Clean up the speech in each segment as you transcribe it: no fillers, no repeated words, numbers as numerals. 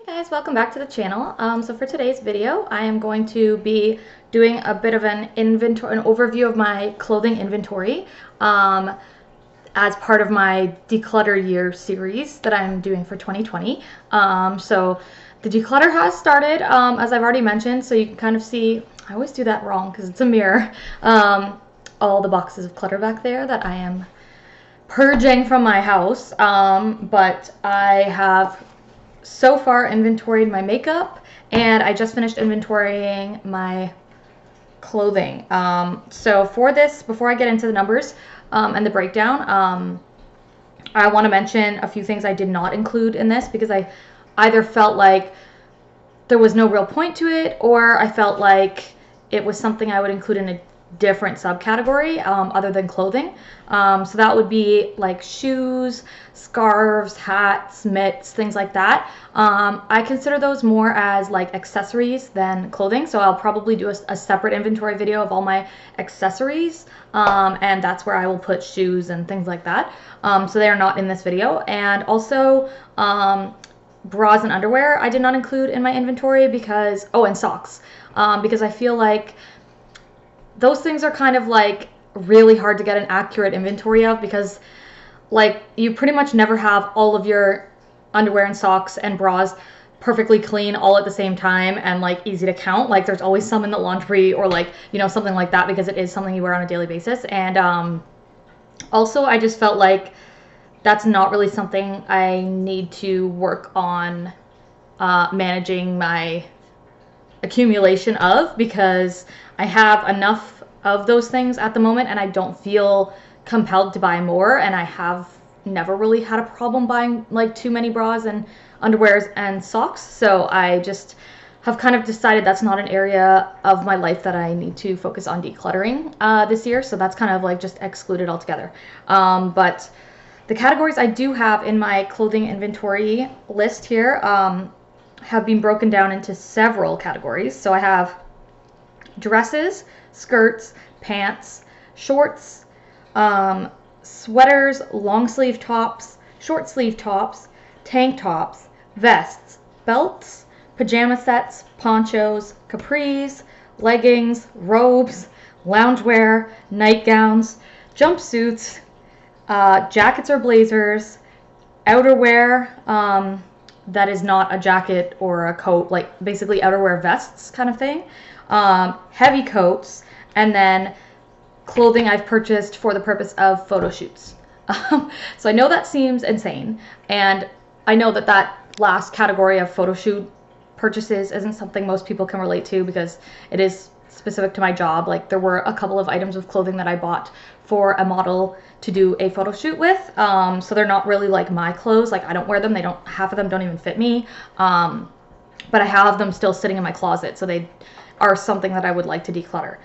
Guys, welcome back to the channel. So for today's video, I am going to be doing a bit of an overview of my clothing inventory as part of my Declutter Year series that I'm doing for 2020. So the declutter has started, as I've already mentioned, so you can kind of see, I always do that wrong because it's a mirror, all the boxes of clutter back there that I am purging from my house, but I have so far inventoried my makeup, and I just finished inventorying my clothing. So for this, before I get into the numbers and the breakdown, I want to mention a few things I did not include in this because I either felt like there was no real point to it, or I felt like it was something I would include in a different subcategory other than clothing. So that would be like shoes, scarves, hats, mitts, things like that. I consider those more as like accessories than clothing, so I'll probably do a separate inventory video of all my accessories, and that's where I will put shoes and things like that. So they are not in this video. And also bras and underwear I did not include in my inventory because, oh, and socks, because I feel like those things are kind of like really hard to get an accurate inventory of, because like you pretty much never have all of your underwear and socks and bras perfectly clean all at the same time and like easy to count. Like there's always some in the laundry or like, you know, something like that, because it is something you wear on a daily basis. And also I just felt like that's not really something I need to work on managing my accumulation of, because I have enough of those things at the moment and I don't feel compelled to buy more, and I have never really had a problem buying like too many bras and underwears and socks. So I just have kind of decided that's not an area of my life that I need to focus on decluttering this year, so that's kind of like just excluded altogether. But the categories I do have in my clothing inventory list here have been broken down into several categories. So I have dresses, skirts, pants, shorts, sweaters, long sleeve tops, short sleeve tops, tank tops, vests, belts, pajama sets, ponchos, capris, leggings, robes, loungewear, nightgowns, jumpsuits, jackets or blazers, outerwear that is not a jacket or a coat, like basically outerwear vests kind of thing, heavy coats, and then clothing I've purchased for the purpose of photo shoots. So I know that seems insane, and I know that that last category of photo shoot purchases isn't something most people can relate to because it is specific to my job. Like there were a couple of items of clothing that I bought for a model to do a photo shoot with, so they're not really like my clothes. Like I don't wear them, they don't, half of them don't even fit me, but I have them still sitting in my closet, so they are something that I would like to declutter.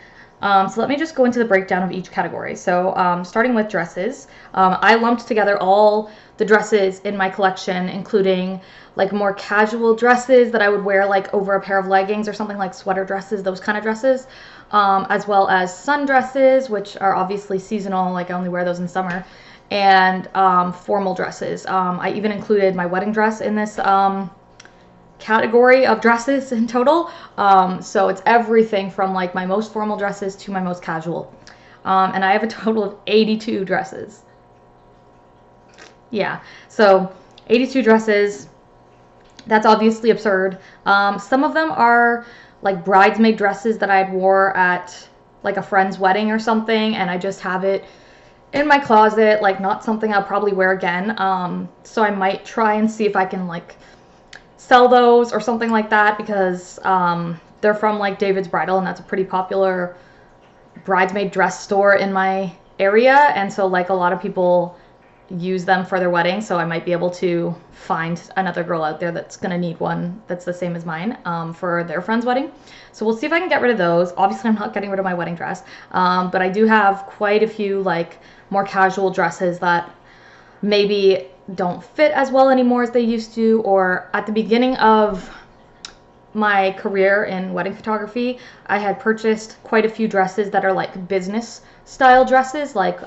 So let me just go into the breakdown of each category. So starting with dresses, I lumped together all the dresses in my collection, including like more casual dresses that I would wear like over a pair of leggings or something, like sweater dresses, those kind of dresses, as well as sundresses, which are obviously seasonal, like I only wear those in summer, and formal dresses. I even included my wedding dress in this category of dresses in total. So it's everything from like my most formal dresses to my most casual. And I have a total of 82 dresses. Yeah, so 82 dresses. That's obviously absurd. Some of them are like bridesmaid dresses that I wore at like a friend's wedding or something, and I just have it in my closet, like not something I'll probably wear again. So I might try and see if I can like sell those or something like that, because they're from like David's Bridal, and that's a pretty popular bridesmaid dress store in my area, and so like a lot of people use them for their wedding, so I might be able to find another girl out there that's gonna need one that's the same as mine for their friend's wedding. So we'll see if I can get rid of those. Obviously I'm not getting rid of my wedding dress, but I do have quite a few like more casual dresses that maybe don't fit as well anymore as they used to, or at the beginning of my career in wedding photography, I had purchased quite a few dresses that are like business style dresses, like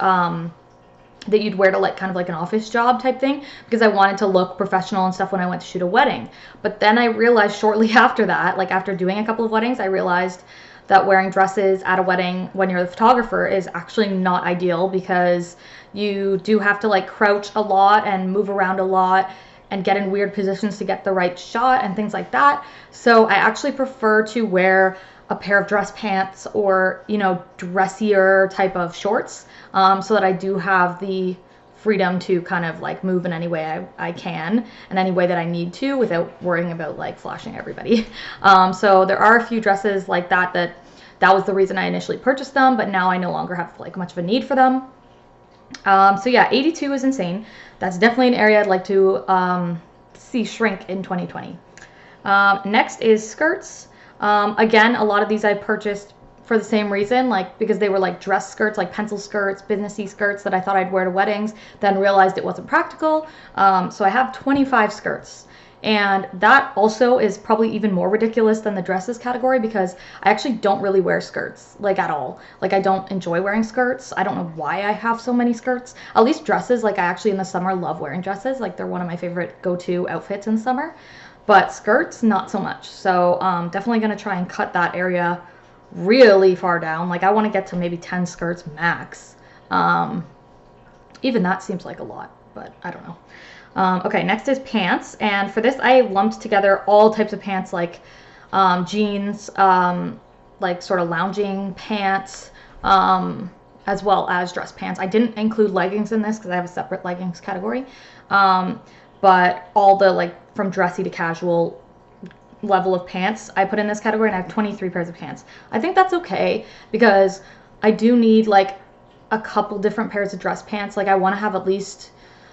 that you'd wear to like kind of like an office job type thing, because I wanted to look professional and stuff when I went to shoot a wedding. But then I realized shortly after that, like after doing a couple of weddings, I realized that wearing dresses at a wedding when you're the photographer is actually not ideal, because you do have to like crouch a lot and move around a lot and get in weird positions to get the right shot and things like that. So I actually prefer to wear a pair of dress pants or, you know, dressier type of shorts, so that I do have the freedom to kind of like move in any way I can and any way that I need to without worrying about like flashing everybody. So there are a few dresses like that was the reason I initially purchased them, but now I no longer have like much of a need for them. So yeah, 82 is insane. That's definitely an area I'd like to see shrink in 2020. Next is skirts. Again, a lot of these I purchased for the same reason, like because they were like dress skirts, like pencil skirts, businessy skirts that I thought I'd wear to weddings, then realized it wasn't practical. So I have 25 skirts. And that also is probably even more ridiculous than the dresses category, because I actually don't really wear skirts, like at all. Like I don't enjoy wearing skirts. I don't know why I have so many skirts. At least dresses, like I actually in the summer love wearing dresses. Like they're one of my favorite go-to outfits in the summer. But skirts, not so much. So definitely going to try and cut that area really far down. Like I want to get to maybe 10 skirts max. Even that seems like a lot, but I don't know. Okay, next is pants, and for this I lumped together all types of pants, like jeans, like sort of lounging pants, as well as dress pants. I didn't include leggings in this because I have a separate leggings category, but all the like from dressy to casual level of pants I put in this category, and I have 23 pairs of pants. I think that's okay, because I do need like a couple different pairs of dress pants. Like I want to have at least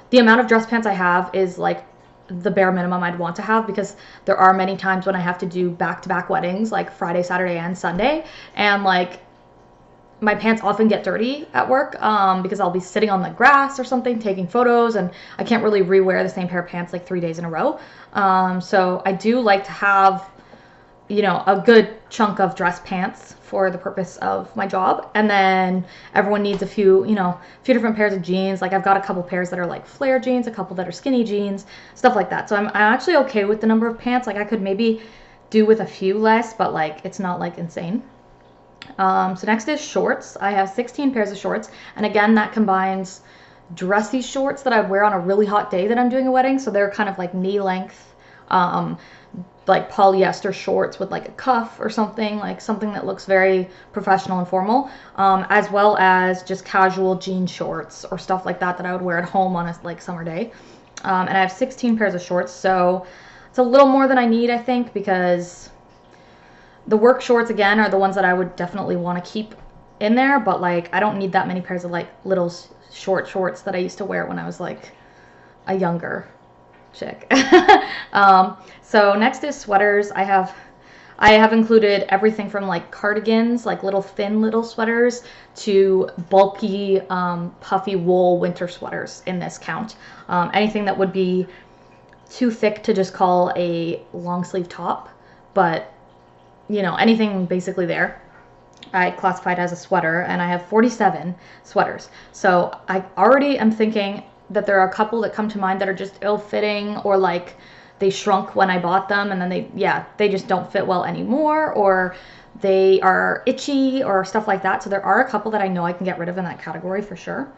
the amount of dress pants I have is like the bare minimum I'd want to have, because there are many times when I have to do back-to-back weddings, like Friday, Saturday, and Sunday, and like my pants often get dirty at work, because I'll be sitting on the grass or something taking photos, and I can't really rewear the same pair of pants like 3 days in a row. So I do like to have, you know, a good chunk of dress pants for the purpose of my job. And then everyone needs a few, you know, a few different pairs of jeans. Like I've got a couple pairs that are like flare jeans, a couple that are skinny jeans, stuff like that. So I'm actually okay with the number of pants. Like I could maybe do with a few less, but like it's not like insane. So next is shorts. I have 16 pairs of shorts, and again that combines dressy shorts that I wear on a really hot day that I'm doing a wedding, so they're kind of like knee length, like polyester shorts with like a cuff or something, like something that looks very professional and formal, as well as just casual jean shorts or stuff like that that I would wear at home on a like summer day. And I have 16 pairs of shorts, so it's a little more than I need, I think, because the work shorts again are the ones that I would definitely want to keep in there, but like I don't need that many pairs of like little short shorts that I used to wear when I was like a younger chick. So next is sweaters. I have included everything from like cardigans, like little thin little sweaters, to bulky puffy wool winter sweaters in this count. Anything that would be too thick to just call a long sleeve top, but you know, anything basically there I classified as a sweater, and I have 47 sweaters. So I already am thinking that there are a couple that come to mind that are just ill-fitting, or like they shrunk when I bought them and then they just don't fit well anymore, or they are itchy or stuff like that. So there are a couple that I know I can get rid of in that category for sure.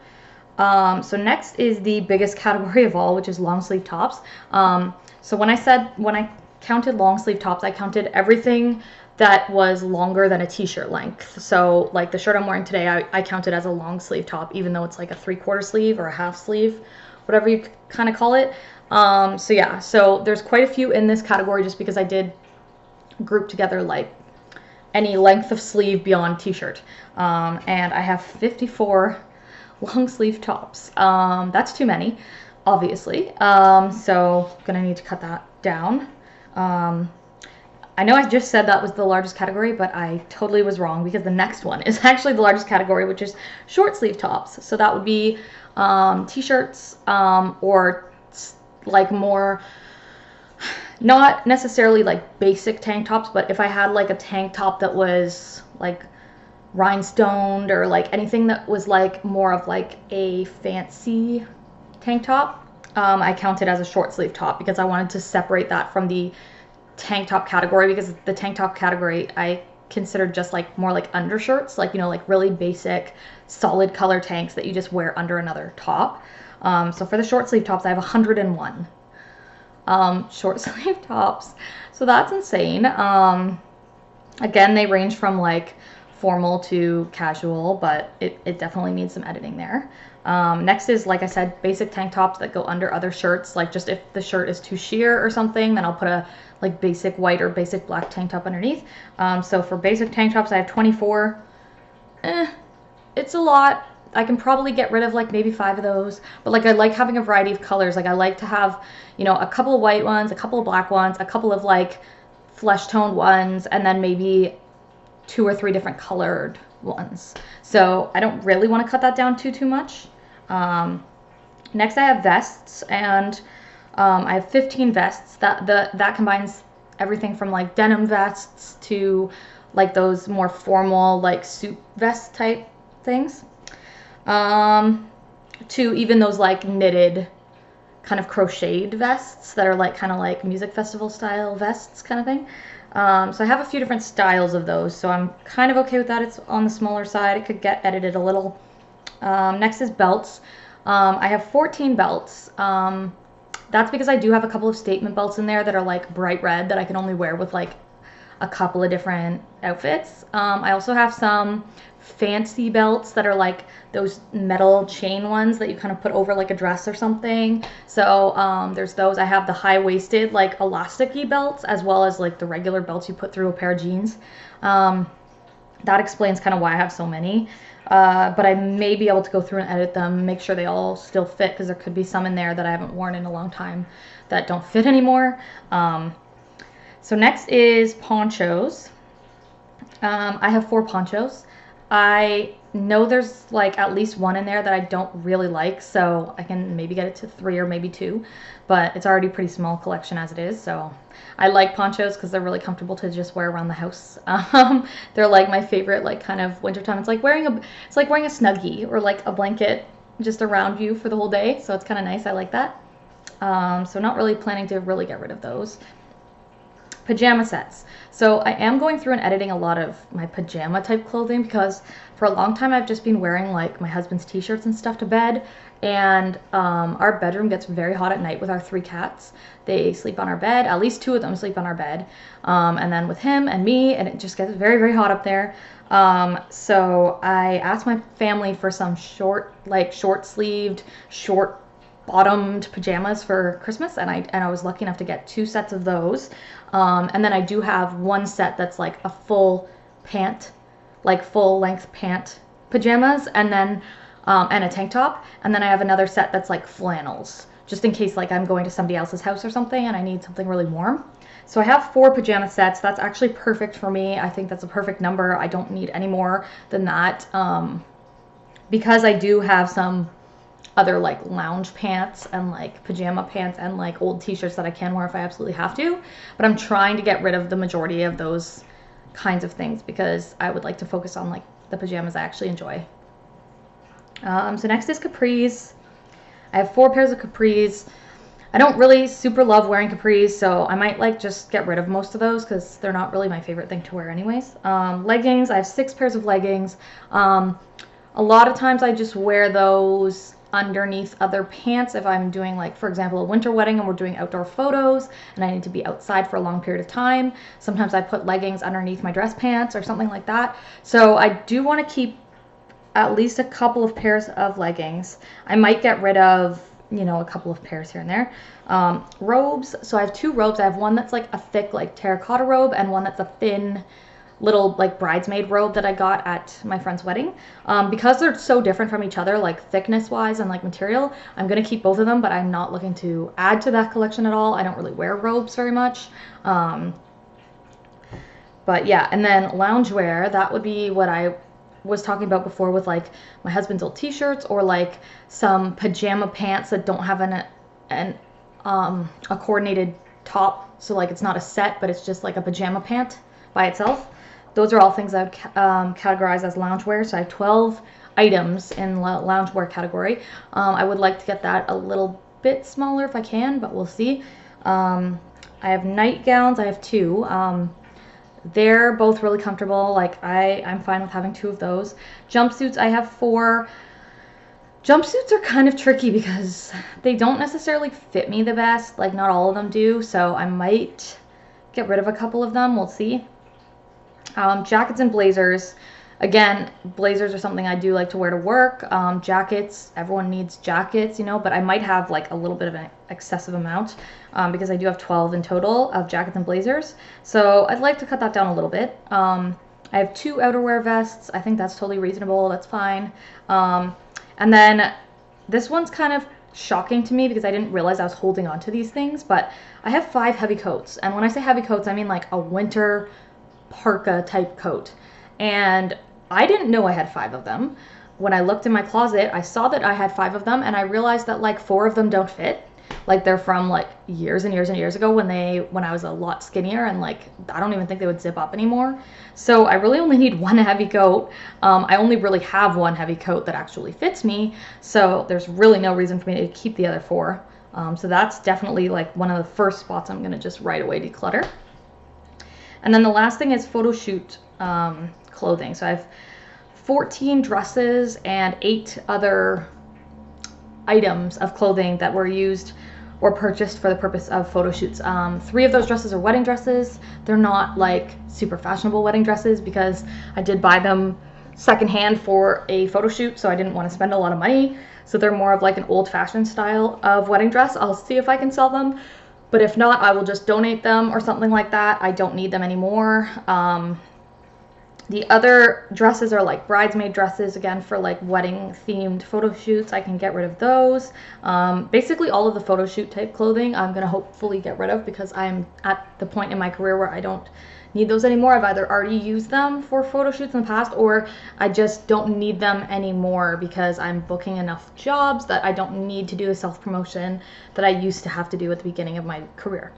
So next is the biggest category of all, which is long sleeve tops. So when I counted long sleeve tops, I counted everything that was longer than a t-shirt length. So like the shirt I'm wearing today, I counted as a long sleeve top, even though it's like a 3/4 sleeve or a half sleeve, whatever you kind of call it. So yeah, so there's quite a few in this category just because I did group together like any length of sleeve beyond t-shirt. And I have 54 long sleeve tops. That's too many, obviously. So gonna need to cut that down. I know I just said that was the largest category, but I totally was wrong, because the next one is actually the largest category, which is short sleeve tops. So that would be t-shirts, or like more, not necessarily like basic tank tops, but if I had like a tank top that was like rhinestoned or like anything that was like more of like a fancy tank top. I counted as a short sleeve top because I wanted to separate that from the tank top category, because the tank top category I considered just like more like undershirts, like, you know, like really basic solid color tanks that you just wear under another top. So for the short sleeve tops, I have 101 short sleeve tops. So that's insane. Again, they range from like formal to casual, but it definitely needs some editing there. Next is, like I said, basic tank tops that go under other shirts. Like just if the shirt is too sheer or something, then I'll put a like basic white or basic black tank top underneath. So for basic tank tops, I have 24. It's a lot. I can probably get rid of like maybe 5 of those, but like I like having a variety of colors. Like I like to have, you know, a couple of white ones, a couple of black ones, a couple of like flesh toned ones, and then maybe 2 or 3 different colored ones. So I don't really want to cut that down too much. Next I have vests, and I have 15 vests. That combines everything from like denim vests to like those more formal like suit vest type things, to even those like knitted kind of crocheted vests that are like kind of like music festival style vests kind of thing. So I have a few different styles of those, so I'm kind of okay with that. It's on the smaller side. It could get edited a little. Next is belts. I have 14 belts. That's because I do have a couple of statement belts in there that are like bright red that I can only wear with like a couple of different outfits. I also have some fancy belts that are like those metal chain ones that you kind of put over like a dress or something. So there's those. I have the high-waisted like elasticy belts, as well as like the regular belts you put through a pair of jeans. That explains kind of why I have so many. But I may be able to go through and edit them, make sure they all still fit, because there could be some in there that I haven't worn in a long time that don't fit anymore. So next is ponchos. I have 4 ponchos. I know there's like at least one in there that I don't really like, so I can maybe get it to 3 or maybe 2, but it's already a pretty small collection as it is. So I like ponchos because they're really comfortable to just wear around the house. They're like my favorite, like kind of wintertime. It's like wearing a Snuggie or like a blanket just around you for the whole day. So it's kind of nice. I like that. So not really planning to really get rid of those. Pajama sets. So I am going through and editing a lot of my pajama type clothing, because for a long time I've just been wearing like my husband's t-shirts and stuff to bed, and our bedroom gets very hot at night with our 3 cats. They sleep on our bed, at least 2 of them sleep on our bed, and then with him and me, and it just gets very, very hot up there. So I asked my family for some short sleeved, short bottomed pajamas for Christmas, and I was lucky enough to get 2 sets of those. And then I do have 1 set that's like a full pant, like full length pant pajamas, and then and a tank top, and then I have another set that's like flannels, just in case like I'm going to somebody else's house or something and I need something really warm. So I have 4 pajama sets. That's actually perfect for me. I think that's a perfect number. I don't need any more than that, because I do have some other like lounge pants and like pajama pants and like old t-shirts that I can wear if I absolutely have to, but I'm trying to get rid of the majority of those kinds of things because I would like to focus on like the pajamas I actually enjoy. So next is capris. I have 4 pairs of capris. I don't really super love wearing capris, so I might like just get rid of most of those because they're not really my favorite thing to wear anyways. Leggings. I have 6 pairs of leggings. A lot of times I just wear those underneath other pants if I'm doing, like, for example, a winter wedding and we're doing outdoor photos and I need to be outside for a long period of time. Sometimes I put leggings underneath my dress pants or something like that. So I do want to keep at least a couple of pairs of leggings. I might get rid of, you know, a couple of pairs here and there. Robes. So I have 2 robes. I have one that's like a thick like terracotta robe and one that's a thin little like bridesmaid robe that I got at my friend's wedding. Because they're so different from each other, like thickness wise and like material, I'm gonna keep both of them, but I'm not looking to add to that collection at all. I don't really wear robes very much. But yeah, and then loungewear, that would be what I was talking about before with like my husband's old t-shirts or like some pajama pants that don't have a coordinated top. So like it's not a set, but it's just like a pajama pant by itself. those are all things I would categorize as loungewear. So I have 12 items in loungewear category. I would like to get that a little bit smaller if I can, but we'll see. I have nightgowns. I have 2. They're both really comfortable. Like I'm fine with having 2 of those. Jumpsuits, I have 4. Jumpsuits are kind of tricky because they don't necessarily fit me the best. Like not all of them do, so I might get rid of a couple of them. We'll see. Jackets and blazers. Again, blazers are something I do like to wear to work. Jackets, everyone needs jackets, you know, but I might have like a little bit of an excessive amount because I do have 12 in total of jackets and blazers. So I'd like to cut that down a little bit. I have 2 outerwear vests. I think that's totally reasonable. That's fine. And then this one's kind of shocking to me because I didn't realize I was holding on to these things, but I have 5 heavy coats. And when I say heavy coats, I mean like a winter parka type coat. And I didn't know I had 5 of them. When I looked in my closet, I saw that I had 5 of them, and I realized that like 4 of them don't fit. Like they're from like years and years and years ago when I was a lot skinnier, and like I don't even think they would zip up anymore. So I really only need 1 heavy coat. I only really have 1 heavy coat that actually fits me. So there's really no reason for me to keep the other 4. So that's definitely like one of the first spots I'm gonna just right away declutter. And then the last thing is photo shoot clothing. So I have 14 dresses and 8 other items of clothing that were used or purchased for the purpose of photo shoots. 3 of those dresses are wedding dresses. They're not like super fashionable wedding dresses because I did buy them secondhand for a photo shoot, so I didn't want to spend a lot of money. So they're more of like an old-fashioned style of wedding dress. I'll see if I can sell them, but if not, I will just donate them or something like that. I don't need them anymore. The other dresses are like bridesmaid dresses, again, for like wedding themed photo shoots. I can get rid of those. Basically all of the photo shoot type clothing I'm gonna hopefully get rid of because I'm at the point in my career where I don't need those anymore. I've either already used them for photo shoots in the past, or I just don't need them anymore because I'm booking enough jobs that I don't need to do the self-promotion that I used to have to do at the beginning of my career.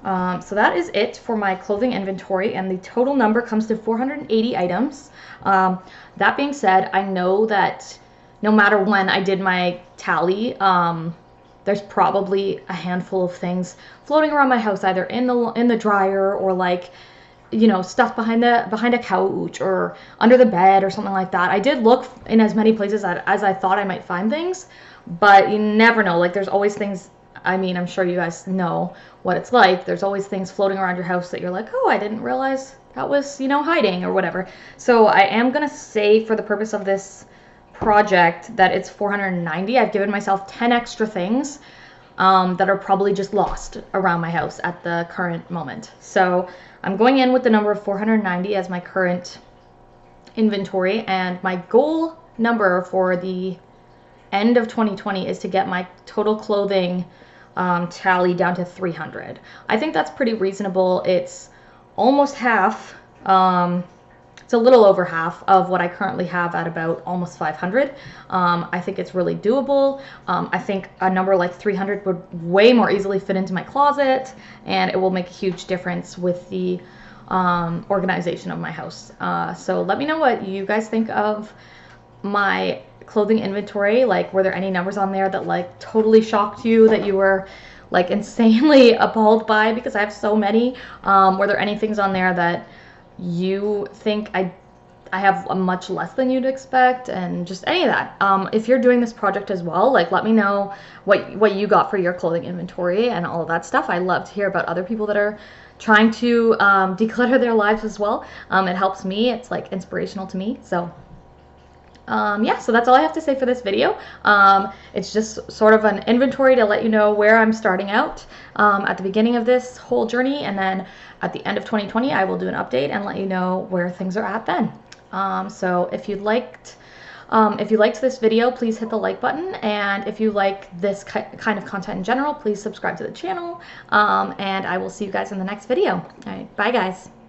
So that is it for my clothing inventory, and the total number comes to 480 items. That being said, I know that no matter when I did my tally, there's probably a handful of things floating around my house, either in the dryer or like, you know, stuff behind a couch or under the bed or something like that. I did look in as many places as I thought I might find things, but you never know. Like there's always things. I mean, I'm sure you guys know what it's like. There's always things floating around your house that you're like, oh, I didn't realize that was, you know, hiding or whatever. So I am going to say for the purpose of this project that it's 490. I've given myself 10 extra things that are probably just lost around my house at the current moment. So I'm going in with the number of 490 as my current inventory, and my goal number for the end of 2020 is to get my total clothing tally down to 300. I think that's pretty reasonable. It's almost half. It's a little over half of what I currently have at about almost 500. I think it's really doable. I think a number like 300 would way more easily fit into my closet, and it will make a huge difference with the organization of my house. So let me know what you guys think of my clothing inventory. Like, were there any numbers on there that like totally shocked you, that you were like insanely appalled by because I have so many? Were there any things on there that you think I have a much less than you'd expect, and just any of that? If you're doing this project as well, like let me know what you got for your clothing inventory and all of that stuff. I love to hear about other people that are trying to declutter their lives as well. It helps me. It's like inspirational to me. So yeah, so that's all I have to say for this video. It's just sort of an inventory to let you know where I'm starting out at the beginning of this whole journey, and then at the end of 2020 I will do an update and let you know where things are at then. So if you liked this video, please hit the like button, and if you like this kind of content in general, please subscribe to the channel, and I will see you guys in the next video. All right, bye guys.